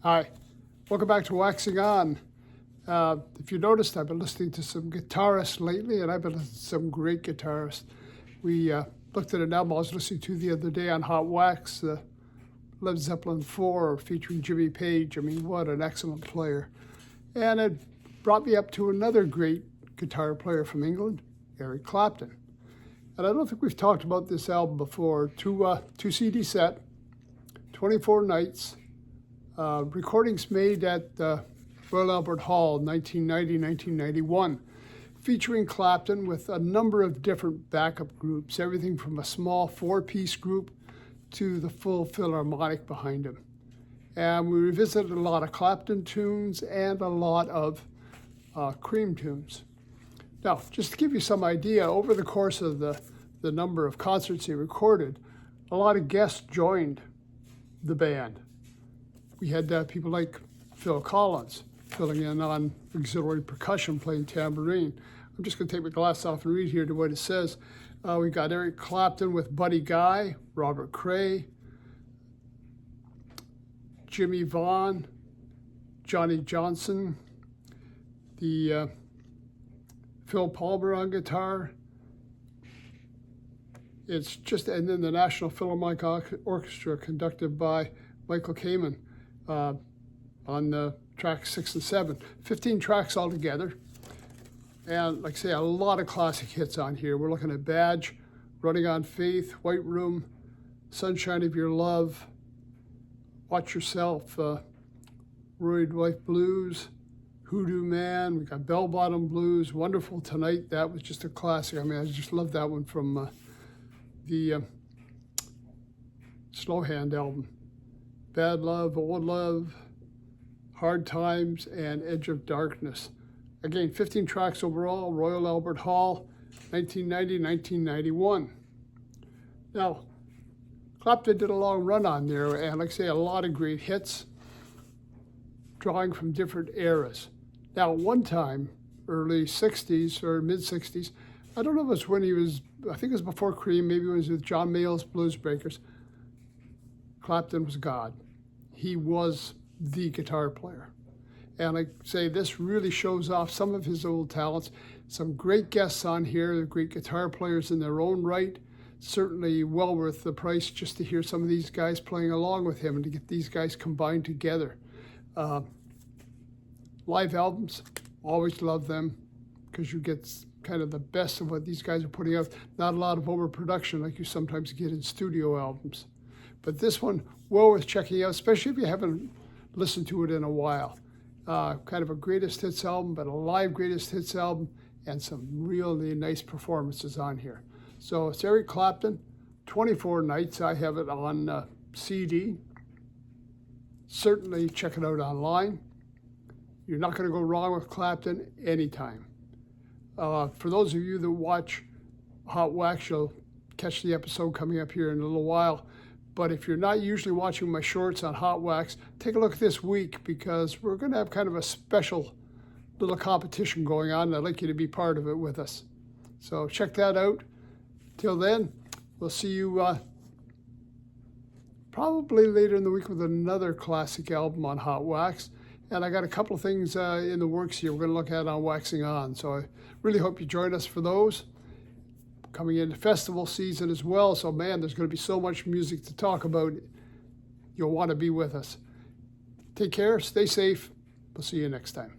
Hi, welcome back to Waxing On. If you noticed, I've been listening to some guitarists lately, and I've been listening to some great guitarists. We looked at an album I was listening to the other day on Hot Wax, Led Zeppelin 4 featuring Jimmy Page. I mean, what an excellent player. And it brought me up to another great guitar player from England, Eric Clapton. And I don't think we've talked about this album before. Two CD set, 24 nights. Recordings made at Royal Albert Hall, 1990-1991, featuring Clapton with a number of different backup groups, everything from a small four-piece group to the full Philharmonic behind him. And we revisited a lot of Clapton tunes and a lot of Cream tunes. Now, just to give you some idea, over the course of the number of concerts he recorded, a lot of guests joined the band. We had people like Phil Collins filling in on auxiliary percussion, playing tambourine. I'm just going to take my glasses off and read here to what it says. We got Eric Clapton with Buddy Guy, Robert Cray, Jimmy Vaughan, Johnny Johnson, the Phil Palmer on guitar. It's just, and then the National Philharmonic Orchestra conducted by Michael Kamen on the tracks 6 and 7. 15 tracks altogether. And like I say, a lot of classic hits on here. We're looking at Badge, Running on Faith, White Room, Sunshine of Your Love, Watch Yourself, Roaring Life Blues, Hoodoo Man, we got Bell Bottom Blues, Wonderful Tonight. That was just a classic. I mean, I just love that one from the Slow Hand album. Bad Love, Old Love, Hard Times, and Edge of Darkness. Again, 15 tracks overall, Royal Albert Hall, 1990-1991. Now, Clapton did a long run on there, and like I say, a lot of great hits, drawing from different eras. Now, one time, early 60s or mid-60s, I don't know if it was when he was, I think it was before Cream, maybe it was with John Mayall's Blues Breakers, Clapton was God. He was the guitar player. And like I say, this really shows off some of his old talents. Some great guests on here, great guitar players in their own right. Certainly well worth the price just to hear some of these guys playing along with him and to get these guys combined together. Live albums, always love them because you get kind of the best of what these guys are putting out. Not a lot of overproduction like you sometimes get in studio albums. But this one, well worth checking out, especially if you haven't listened to it in a while. Kind of a greatest hits album, but a live greatest hits album, and some really nice performances on here. So it's Eric Clapton, 24 nights. I have it on CD. Certainly check it out online. You're not going to go wrong with Clapton anytime. For those of you that watch Hot Wax, you'll catch the episode coming up here in a little while. But if you're not usually watching my shorts on Hot Wax, take a look this week because we're going to have kind of a special little competition going on, and I'd like you to be part of it with us. So check that out. Till then, we'll see you probably later in the week with another classic album on Hot Wax. And I got a couple of things in the works here we're going to look at on Waxing On. So I really hope you join us for those. Coming into festival season as well, so man, there's going to be so much music to talk about. You'll want to be with us. Take care, stay safe. We'll see you next time.